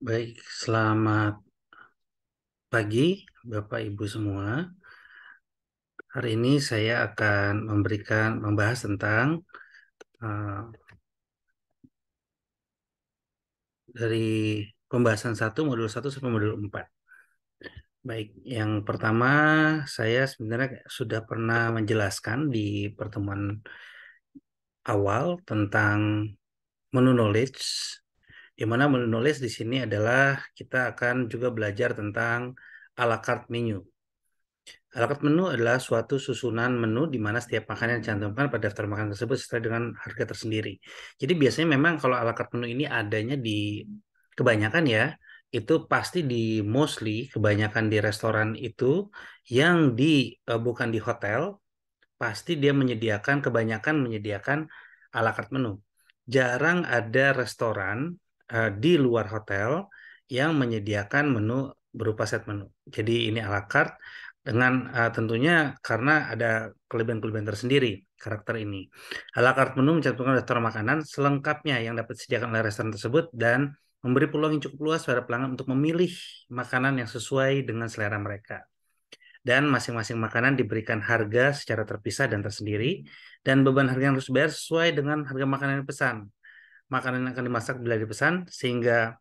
Baik, selamat pagi Bapak Ibu semua. Hari ini saya akan membahas tentang dari pembahasan modul 1 sampai modul 4. Baik, yang pertama saya sebenarnya sudah pernah menjelaskan di pertemuan awal tentang menu knowledge, di mana menu knowledge di sini adalah kita akan juga belajar tentang a la carte menu. A la carte menu adalah suatu susunan menu di mana setiap makanan yang dicantumkan pada daftar makanan tersebut sesuai dengan harga tersendiri. Jadi biasanya memang kalau a la carte menu ini adanya di kebanyakan ya, itu pasti di mostly kebanyakan di restoran itu yang bukan di hotel, pasti dia kebanyakan menyediakan a la carte menu. Jarang ada restoran di luar hotel yang menyediakan menu berupa set menu. Jadi ini a la carte dengan tentunya karena ada kelebihan-kelebihan tersendiri karakter ini. A la carte menu mencantumkan daftar makanan selengkapnya yang dapat disediakan oleh restoran tersebut dan memberi peluang yang cukup luas pada pelanggan untuk memilih makanan yang sesuai dengan selera mereka. Dan masing-masing makanan diberikan harga secara terpisah dan tersendiri, dan beban harga yang harus dibayar sesuai dengan harga makanan yang dipesan. Makanan yang akan dimasak bila dipesan, sehingga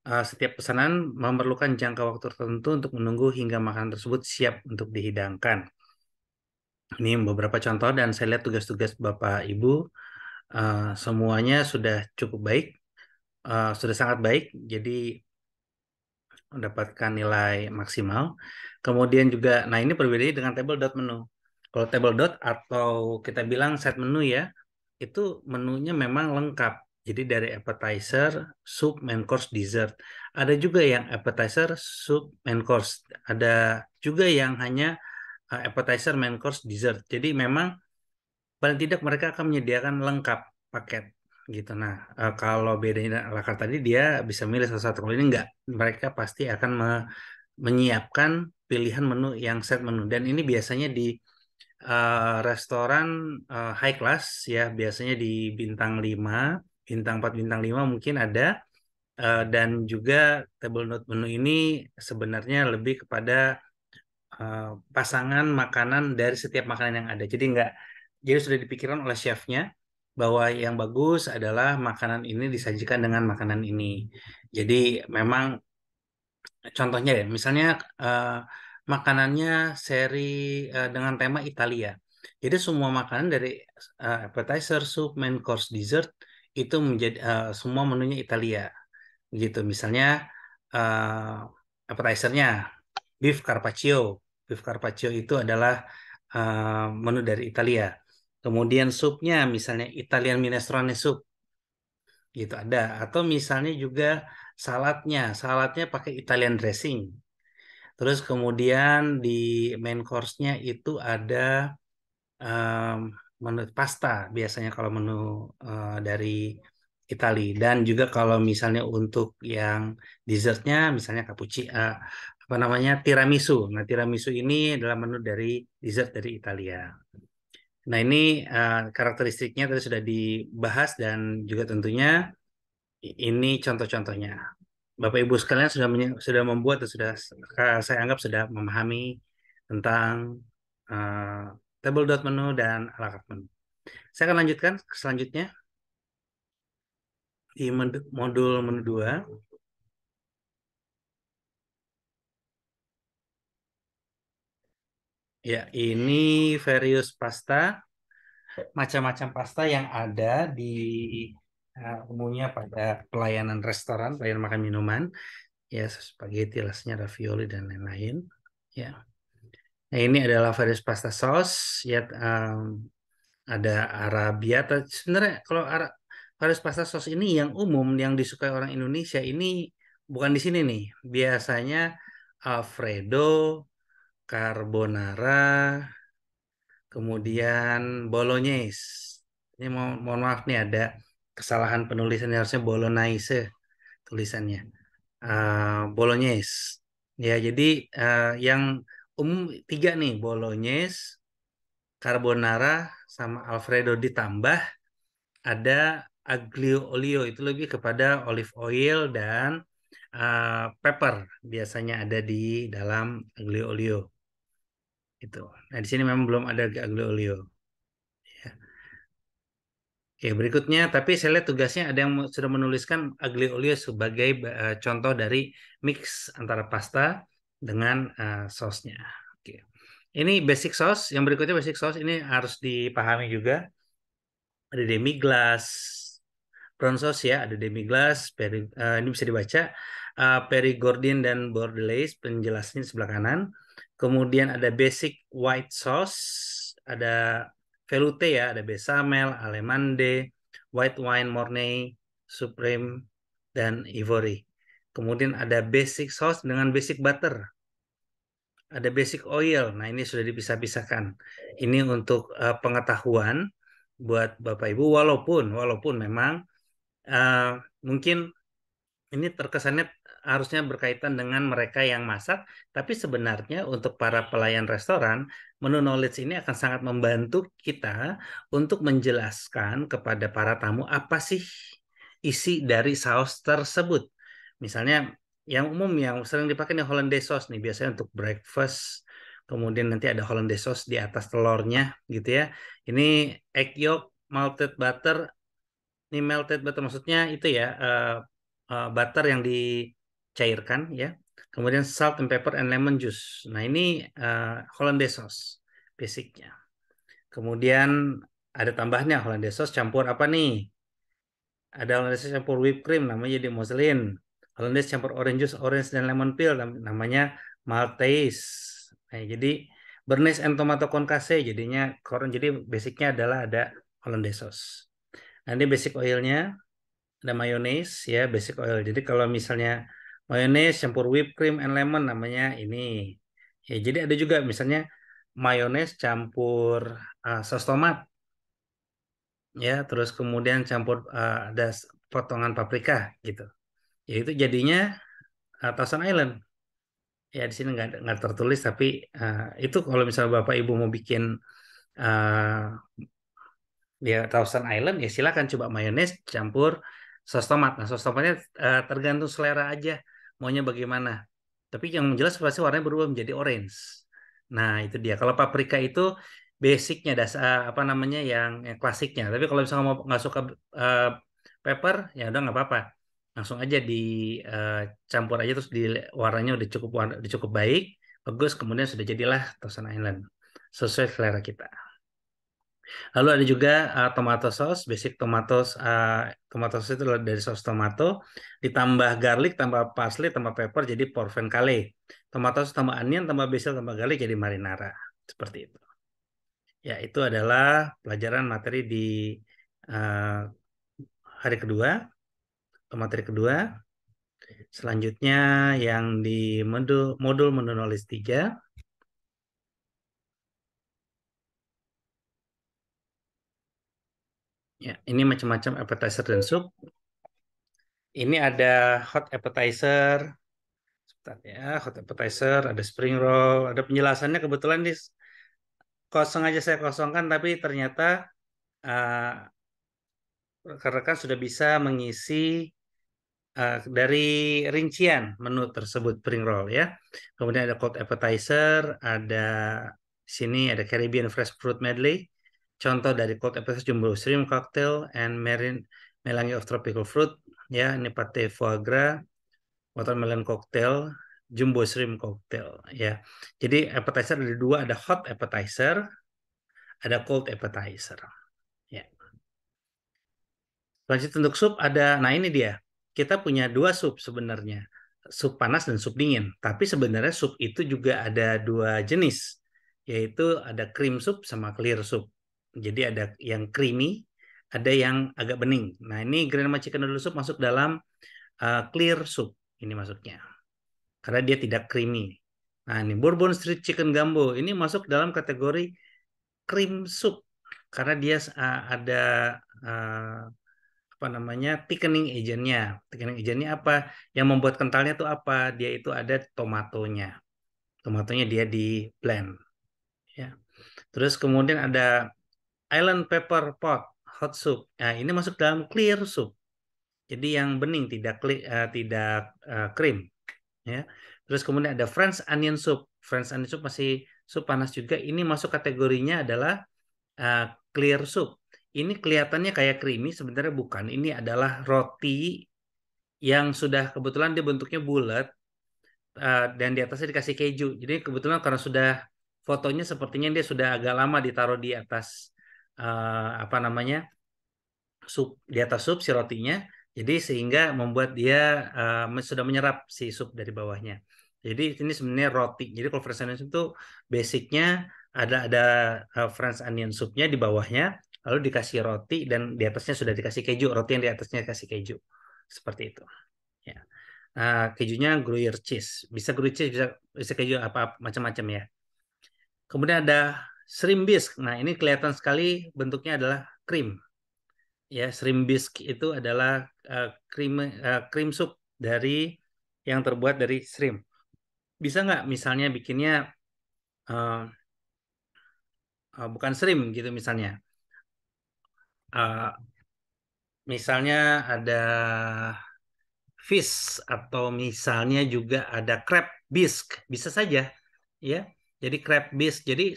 setiap pesanan memerlukan jangka waktu tertentu untuk menunggu hingga makanan tersebut siap untuk dihidangkan. Ini beberapa contoh dan saya lihat tugas-tugas Bapak Ibu semuanya sudah cukup baik, sudah sangat baik, jadi mendapatkan nilai maksimal. Kemudian juga, nah ini perbedaannya dengan table dot menu. Kalau table dot atau kita bilang set menu ya, itu menunya memang lengkap. Jadi dari appetizer, soup, main course, dessert. Ada juga yang appetizer, soup, main course. Ada juga yang hanya appetizer, main course, dessert. Jadi memang paling tidak mereka akan menyediakan lengkap paket gitu. Nah, kalau bedanya ala carte tadi dia bisa milih salah satu. Kalau ini enggak, mereka pasti akan menyiapkan pilihan menu yang set menu. Dan ini biasanya di restoran high class ya, biasanya di bintang 5, bintang 4, bintang 5 mungkin ada. Dan juga table note menu ini sebenarnya lebih kepada pasangan makanan dari setiap makanan yang ada. Jadi sudah dipikirkan oleh chefnya bahwa yang bagus adalah makanan ini disajikan dengan makanan ini. Jadi memang contohnya ya, misalnya eh, makanannya seri dengan tema Italia. Jadi semua makanan dari appetizer, soup, main course, dessert itu menjadi semua menunya Italia. Gitu. Misalnya appetizernya beef carpaccio. Beef carpaccio itu adalah menu dari Italia. Kemudian supnya misalnya Italian minestrone soup gitu ada. Atau misalnya juga saladnya pakai Italian dressing. Terus kemudian di main course-nya itu ada em, menu pasta biasanya kalau menu dari Itali. Dan juga kalau misalnya untuk yang dessertnya misalnya apa namanya tiramisu. Nah, tiramisu ini adalah menu dari dessert dari Italia. Nah, ini karakteristiknya tadi sudah dibahas dan juga tentunya ini contoh-contohnya. Bapak Ibu sekalian sudah membuat dan saya anggap sudah memahami tentang uh, table dot menu dan a la carte menu. Saya akan lanjutkan ke selanjutnya di modul menu 2. Ya, ini various pasta, macam-macam pasta yang ada di umumnya pada pelayanan restoran, pelayanan makan minuman, ya spaghetti, lasagna, ravioli dan lain-lain. Ya. Nah, ini adalah various pasta sauce, ya ada Arabia. Sebenarnya kalau various pasta sauce ini yang umum yang disukai orang Indonesia ini bukan di sini nih. Biasanya Alfredo, carbonara, kemudian bolognese. Ini mohon maaf nih ada kesalahan penulisan harusnya bolognese tulisannya. Bolognese. Ya, jadi yang umum tiga nih, bolognese, carbonara, sama Alfredo ditambah ada aglio olio itu lebih kepada olive oil dan pepper biasanya ada di dalam aglio olio itu. Nah, di sini memang belum ada aglio olio. Ya. Oke, berikutnya, tapi saya lihat tugasnya ada yang sudah menuliskan aglio olio sebagai contoh dari mix antara pasta dengan sausnya. Oke. Ini basic sauce, yang berikutnya basic sauce ini harus dipahami juga. Ada demi glace, brown sauce ya, ada demi glace, ini bisa dibaca Perigordin dan Bordelaise, penjelasannya di sebelah kanan. Kemudian ada basic white sauce, ada velouté ya, ada bechamel, allemande, white wine mornay, supreme, dan ivory. Kemudian ada basic sauce dengan basic butter. Ada basic oil. Nah, ini sudah dipisah-pisahkan. Ini untuk pengetahuan buat Bapak Ibu, walaupun memang uh, mungkin ini terkesannya harusnya berkaitan dengan mereka yang masak, tapi sebenarnya untuk para pelayan restoran, menu knowledge ini akan sangat membantu kita untuk menjelaskan kepada para tamu apa sih isi dari saus tersebut. Misalnya yang umum yang sering dipakai nih Hollandaise sauce nih biasanya untuk breakfast. Kemudian nanti ada Hollandaise sauce di atas telurnya gitu ya. Ini egg yolk, malted butter, ini melted butter maksudnya itu ya butter yang dicairkan ya. Kemudian salt and pepper and lemon juice. Nah ini Hollandaise sauce basicnya. Kemudian ada tambahnya Hollandaise sauce campur apa nih? Ada Hollandaise campur whipped cream namanya jadi mousseline. Hollandaise campur orange juice, orange dan lemon peel namanya Maltese. Nah, jadi Bernaise and tomato concasse jadinya koron. Jadi basicnya adalah ada Hollandaise sauce. Nah, ini basic oilnya. Ada mayonnaise ya, basic oil. Jadi kalau misalnya mayonnaise campur whipped cream and lemon namanya ini. Ya, jadi ada juga misalnya mayonnaise campur saus tomat ya, terus kemudian campur ada potongan paprika gitu. Ya itu jadinya Thousand Island. Ya di sini nggak tertulis tapi itu kalau misalnya Bapak Ibu mau bikin uh, ya Thousand Island ya silakan coba mayones campur saus tomat. Nah, saus tomatnya tergantung selera aja maunya bagaimana. Tapi yang jelas pasti warnanya berubah menjadi orange. Nah, itu dia. Kalau paprika itu basicnya dasar apa namanya yang klasiknya. Tapi kalau misalnya mau nggak suka uh, pepper ya udah nggak apa-apa. Langsung aja dicampur aja terus di warnanya udah cukup baik, bagus kemudian sudah jadilah Thousand Island sesuai selera kita. Lalu ada juga tomato sauce, basic tomato sauce itu adalah dari saus tomato, ditambah garlic, tambah parsley, tambah pepper jadi provençale. Tomato sauce tambah onion, tambah basil, tambah garlic jadi marinara. Seperti itu. Ya, itu adalah pelajaran materi di uh, hari kedua, atau materi kedua. Selanjutnya yang di modul menulis 3. Ya, ini macam-macam appetizer dan soup. Ini ada hot appetizer, sebentar ya, hot appetizer, ada spring roll, ada penjelasannya kebetulan di kosong aja saya kosongkan, tapi ternyata uh, rekan-rekan sudah bisa mengisi dari rincian menu tersebut spring roll ya. Kemudian ada cold appetizer, ada sini ada Caribbean fresh fruit medley. Contoh dari cold appetizer jumbo shrimp cocktail and marine melange of tropical fruit ya. Ini pate foie gras, watermelon cocktail, jumbo shrimp cocktail ya. Jadi appetizer ada dua, ada hot appetizer, ada cold appetizer. Ya. Lanjut untuk sup ada, nah ini dia. Kita punya dua sup sebenarnya. Sup panas dan sup dingin. Tapi sebenarnya sup itu juga ada dua jenis. Yaitu ada cream soup sama clear soup. Jadi ada yang creamy, ada yang agak bening. Nah ini Grandma Chicken Noodle Soup masuk dalam clear soup. Ini masuknya. Karena dia tidak creamy. Nah ini Bourbon Street Chicken Gumbo. Ini masuk dalam kategori cream soup. Karena dia ada uh, apa namanya thickening agentnya. Thickening agentnya apa? Yang membuat kentalnya itu apa? Dia itu ada tomatonya. Tomatonya dia di blend. Ya. Terus kemudian ada Island Pepper Pot, hot soup. Nah, ini masuk dalam clear soup. Jadi yang bening, tidak krim, ya. Terus kemudian ada French onion soup. French onion soup masih sup panas juga. Ini masuk kategorinya adalah uh, clear soup. Ini kelihatannya kayak creamy, sebenarnya bukan. Ini adalah roti yang sudah kebetulan dia bentuknya bulat, dan di atasnya dikasih keju. Jadi kebetulan karena sudah fotonya sepertinya dia sudah agak lama ditaruh di atas apa namanya, sup, di atas sup si rotinya. Jadi sehingga membuat dia sudah menyerap si sup dari bawahnya. Jadi ini sebenarnya roti. Jadi kalau French onion soup itu basicnya ada French onion soupnya di bawahnya, lalu dikasih roti dan di atasnya sudah dikasih keju. Roti yang di atasnya dikasih keju. Seperti itu. Ya. Kejunya Gruyere cheese. Bisa Gruyere cheese, bisa keju apa macam-macam ya. Kemudian ada shrimp bisque. Nah, ini kelihatan sekali bentuknya adalah krim. Ya, shrimp bisque itu adalah krim soup dari yang terbuat dari shrimp. Bisa nggak misalnya bikinnya uh, bukan shrimp gitu misalnya. Uh, Misalnya ada fish atau misalnya juga ada crab bisque, bisa saja ya. Jadi crab bisque, jadi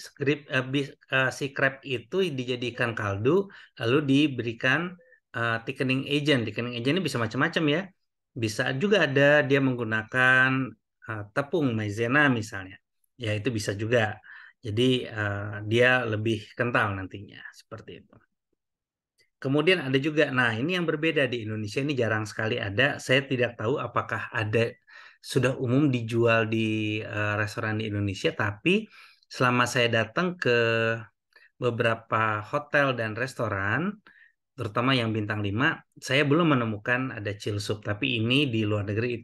si crab itu dijadikan kaldu lalu diberikan thickening agent. Thickening agent ini bisa macam-macam ya. Bisa juga ada dia menggunakan tepung maizena misalnya. Ya itu bisa juga. Jadi dia lebih kental nantinya seperti itu. Kemudian ada juga, nah ini yang berbeda di Indonesia ini jarang sekali ada. Saya tidak tahu apakah ada sudah umum dijual di restoran di Indonesia, tapi selama saya datang ke beberapa hotel dan restoran, terutama yang bintang 5, saya belum menemukan ada chill soup. Tapi ini di luar negeri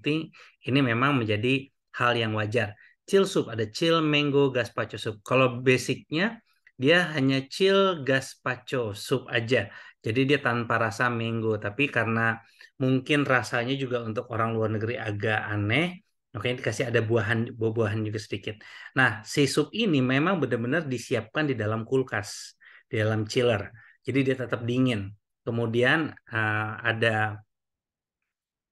ini memang menjadi hal yang wajar. Chill soup, ada chill mango gazpacho soup. Kalau basicnya dia hanya chill gazpacho soup aja. Jadi dia tanpa rasa mango. Tapi karena mungkin rasanya juga untuk orang luar negeri agak aneh, makanya dikasih ada buah-buahan juga sedikit. Nah, si sup ini memang benar-benar disiapkan di dalam kulkas, di dalam chiller. Jadi dia tetap dingin. Kemudian ada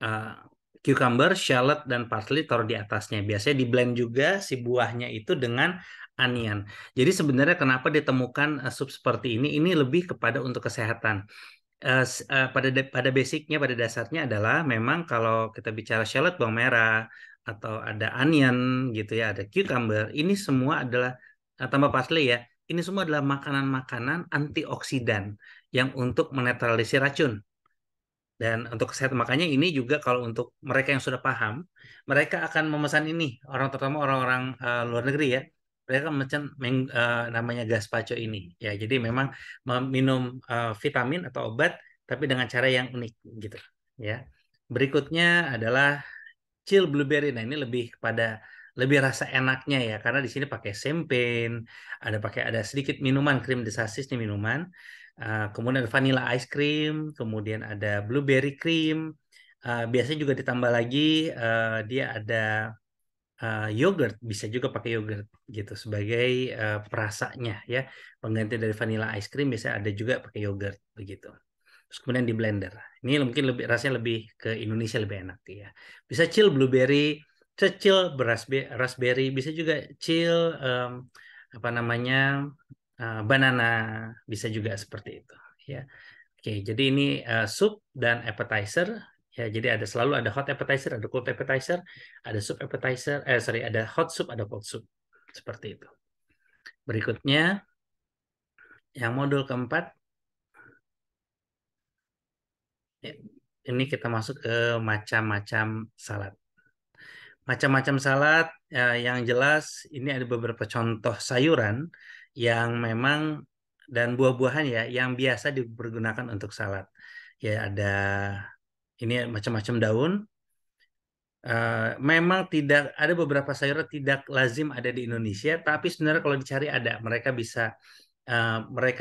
uh, cucumber, shallot, dan parsley taruh di atasnya. Biasanya di blend juga si buahnya itu dengan onion. Jadi sebenarnya kenapa ditemukan sup seperti ini lebih kepada untuk kesehatan. Pada basicnya, pada dasarnya adalah memang kalau kita bicara shallot bawang merah atau ada onion gitu ya, ada cucumber, ini semua adalah tambah parsley ya. Ini semua adalah makanan-makanan antioksidan yang untuk menetralisir racun. Dan untuk kesehatan makanya ini juga kalau untuk mereka yang sudah paham, mereka akan memesan ini, orang terutama orang-orang luar negeri ya. Mereka memesan namanya gazpacho ini. Ya, jadi memang minum vitamin atau obat tapi dengan cara yang unik gitu ya. Berikutnya adalah chill blueberry. Nah, ini lebih kepada lebih rasa enaknya ya karena di sini pakai champagne, ada sedikit minuman krim desasis nih minuman. Kemudian ada vanilla ice cream, kemudian ada blueberry cream. Biasanya juga ditambah lagi dia ada yogurt, bisa juga pakai yogurt gitu sebagai perasanya ya. Pengganti dari vanilla ice cream bisa ada juga pakai yogurt begitu. Terus kemudian di blender. Ini mungkin lebih rasanya lebih ke Indonesia lebih enak ya. Bisa chill blueberry, bisa chill raspberry, bisa juga chill apa namanya banana, bisa juga seperti itu ya. Oke, jadi ini soup dan appetizer ya. Jadi selalu ada hot appetizer, ada cold appetizer, ada soup appetizer, sorry, ada hot soup, ada cold soup. Seperti itu. Berikutnya yang modul keempat, ya, ini kita masuk ke macam-macam salad. Macam-macam salad yang jelas ini ada beberapa contoh sayuran yang memang dan buah-buahan ya yang biasa dipergunakan untuk salad. Ya ada ini macam-macam daun. Memang tidak ada beberapa sayuran tidak lazim ada di Indonesia, tapi sebenarnya kalau dicari ada. Mereka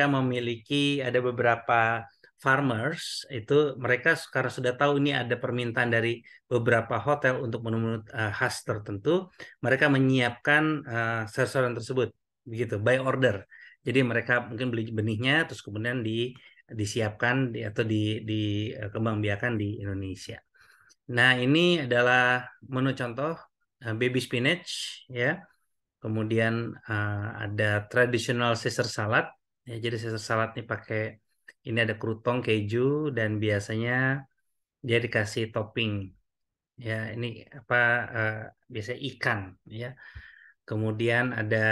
memiliki ada beberapa farmers itu mereka karena sudah tahu ini ada permintaan dari beberapa hotel untuk menu-menu khas tertentu, mereka menyiapkan sayur-sayuran tersebut begitu by order. Jadi mereka mungkin beli benihnya terus kemudian disiapkan atau dikembangbiakan di Indonesia. Nah, ini adalah menu contoh baby spinach ya. Kemudian ada traditional Caesar salad. Ya, jadi Caesar salad ini pakai ini ada krutong keju dan biasanya dia dikasih topping ya ini apa biasanya ikan ya. Kemudian ada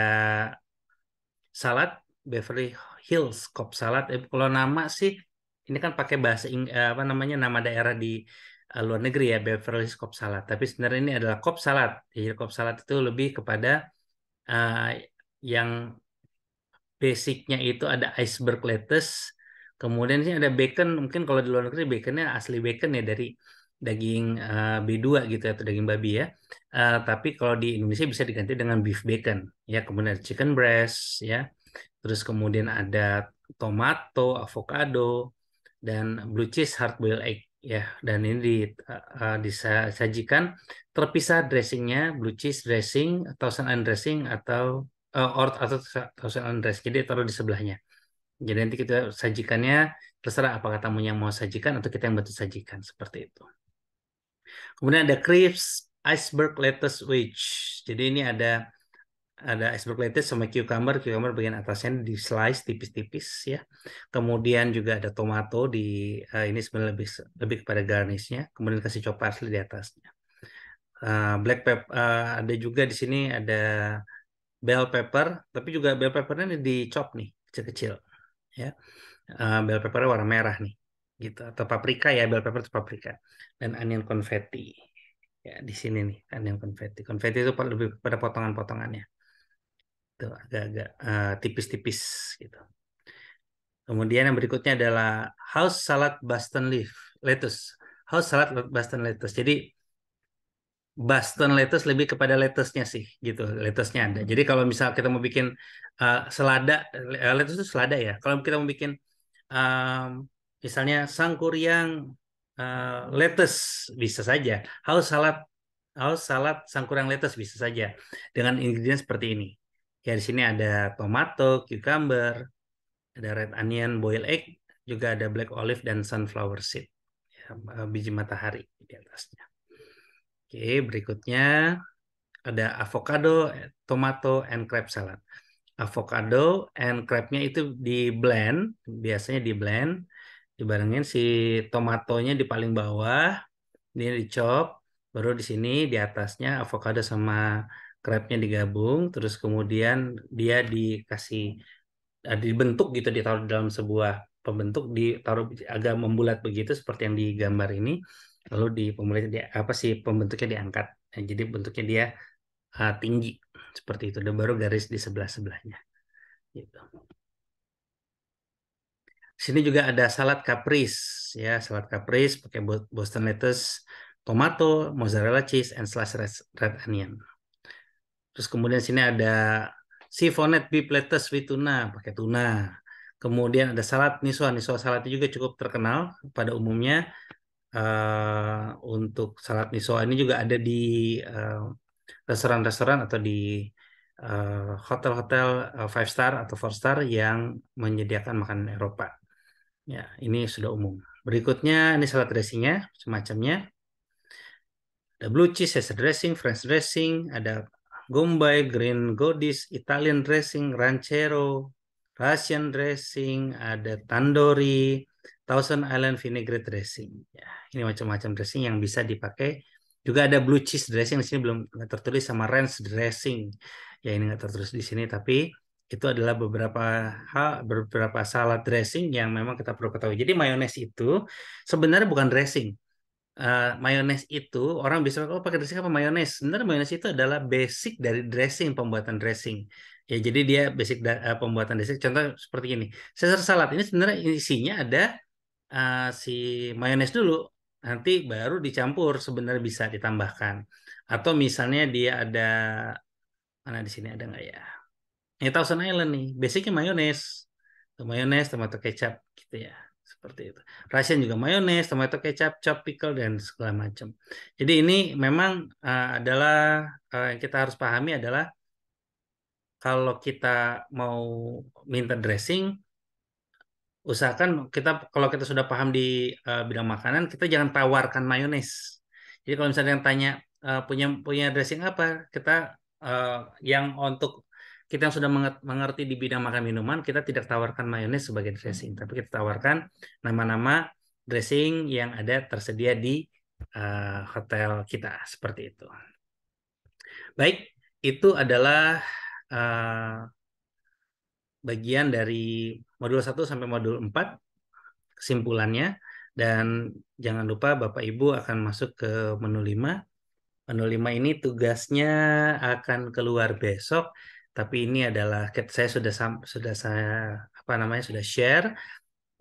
salad Beverly Hills Cobb salad. Kalau nama sih ini kan pakai bahasa apa namanya nama daerah di luar negeri ya Beverly Hills Cobb salad. Tapi sebenarnya ini adalah Cobb salad. Jadi Cobb salad itu lebih kepada uh, yang basicnya itu ada iceberg lettuce, kemudian sih ada bacon. Mungkin kalau di luar negeri baconnya asli bacon ya dari daging B2 gitu atau daging babi ya. Tapi kalau di Indonesia bisa diganti dengan beef bacon ya. Kemudian ada chicken breast ya. Terus kemudian ada tomato, avocado, dan blue cheese hard boiled egg ya. Dan ini disajikan terpisah dressingnya, blue cheese dressing, Thousand Island dressing atau Thousand Island dressing. Jadi taruh di sebelahnya. Jadi nanti kita sajikannya terserah apakah tamu yang mau sajikan atau kita yang bantu sajikan seperti itu. Kemudian ada crisp iceberg lettuce wedge. Jadi ini ada iceberg lettuce sama cucumber bagian atasnya di slice tipis-tipis ya. Kemudian juga ada tomato ini sebenarnya lebih kepada garnishnya. Kemudian kasih chop parsley di atasnya. Black pepper ada juga di sini ada bell pepper, tapi juga bell peppernya ini dicop nih kecil-kecil ya. Bell peppernya warna merah nih gitu atau paprika ya bell pepper itu paprika dan onion confetti ya di sini nih onion confetti itu lebih pada potongan-potongannya tuh agak-agak tipis-tipis gitu. Kemudian yang berikutnya adalah house salad Boston lettuce. House salad Boston lettuce. Jadi Boston lettuce lebih kepada lettuce-nya sih gitu. Lettuce-nya ada. Jadi kalau misal kita mau bikin selada, lettuce itu selada ya. Kalau kita mau bikin um, misalnya sangkuriang lettuce bisa saja. House salad sangkuriang lettuce bisa saja dengan ingredient seperti ini. Ya di sini ada tomato, cucumber, ada red onion, boiled egg, juga ada black olive dan sunflower seed, ya, biji matahari di atasnya. Oke, berikutnya ada avocado, tomato, and crab salad. Avocado and crabnya itu di blend, biasanya di blend, dibarengin si tomatonya di paling bawah, ini dicop, baru di sini di atasnya avocado sama crabnya digabung, terus kemudian dia dikasih dibentuk gitu ditaruh di dalam sebuah pembentuk ditaruh agak membulat begitu seperti yang digambar ini lalu di pembulatnya dia apa sih pembentuknya diangkat. Nah, jadi bentuknya dia tinggi seperti itu dan baru garis di sebelah-sebelahnya gitu. Sini juga ada salad caprese ya, salad caprese pakai Boston lettuce, tomato, mozzarella cheese, and sliced red onion. Terus kemudian sini ada siphonet beef lettuce with tuna, pakai tuna. Kemudian ada salad niso. Niso salad juga cukup terkenal pada umumnya. Untuk salad niso ini juga ada di restoran-restoran atau di hotel-hotel five star atau four star yang menyediakan makanan Eropa. Ya, ini sudah umum. Berikutnya ini salad dressingnya semacamnya. Ada blue cheese, Caesar dressing, French dressing, ada Gombay, Green Goddess, Italian dressing, Ranchero, Russian dressing, ada Tandoori, Thousand Island vinaigrette dressing. Ya, ini macam-macam dressing yang bisa dipakai. Juga ada blue cheese dressing di sini belum tertulis sama ranch dressing. Ya ini nggak tertulis di sini, tapi itu adalah beberapa salad dressing yang memang kita perlu ketahui. Jadi mayones itu sebenarnya bukan dressing. Mayones itu orang bisa oh pakai dressing apa mayones. Sebenarnya mayones itu adalah basic dari dressing pembuatan dressing. Ya jadi dia basic pembuatan dressing. Contoh seperti ini. Caesar salad ini sebenarnya isinya ada si mayones dulu. Nanti baru dicampur sebenarnya bisa ditambahkan. Atau misalnya dia ada mana di sini ada nggak ya? Ini Thousand Island nih. Basicnya mayones. Mayones, tomato kecap gitu ya. Seperti itu. Russian juga mayones, tomato kecap, chop pickle dan segala macam. Jadi ini memang adalah yang kita harus pahami adalah kalau kita mau minta dressing usahakan kita kalau kita sudah paham di bidang makanan, kita jangan tawarkan mayones. Jadi kalau misalnya yang tanya punya punya dressing apa, kita eh, yang untuk kita yang sudah mengerti di bidang makan minuman, kita tidak tawarkan mayones sebagai dressing, tapi kita tawarkan nama-nama dressing yang ada tersedia di hotel kita seperti itu. Baik, itu adalah eh, bagian dari modul 1 sampai modul 4 kesimpulannya, dan jangan lupa Bapak Ibu akan masuk ke menu 5. Menu 5 ini tugasnya akan keluar besok, tapi ini adalah saya sudah saya apa namanya sudah share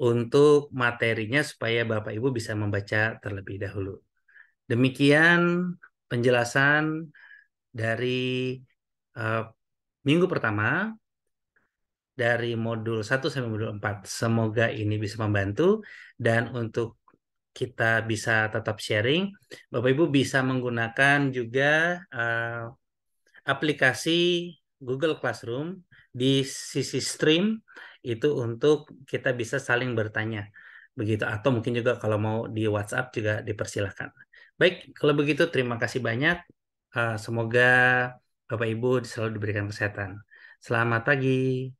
untuk materinya supaya Bapak Ibu bisa membaca terlebih dahulu. Demikian penjelasan dari eh, minggu pertama dari modul 1 sampai modul 4. Semoga ini bisa membantu, dan untuk kita bisa tetap sharing, Bapak Ibu bisa menggunakan juga aplikasi Google Classroom di sisi stream itu untuk kita bisa saling bertanya. Begitu, atau mungkin juga kalau mau di WhatsApp juga dipersilahkan. Baik, kalau begitu terima kasih banyak. Semoga Bapak Ibu selalu diberikan kesehatan. Selamat pagi.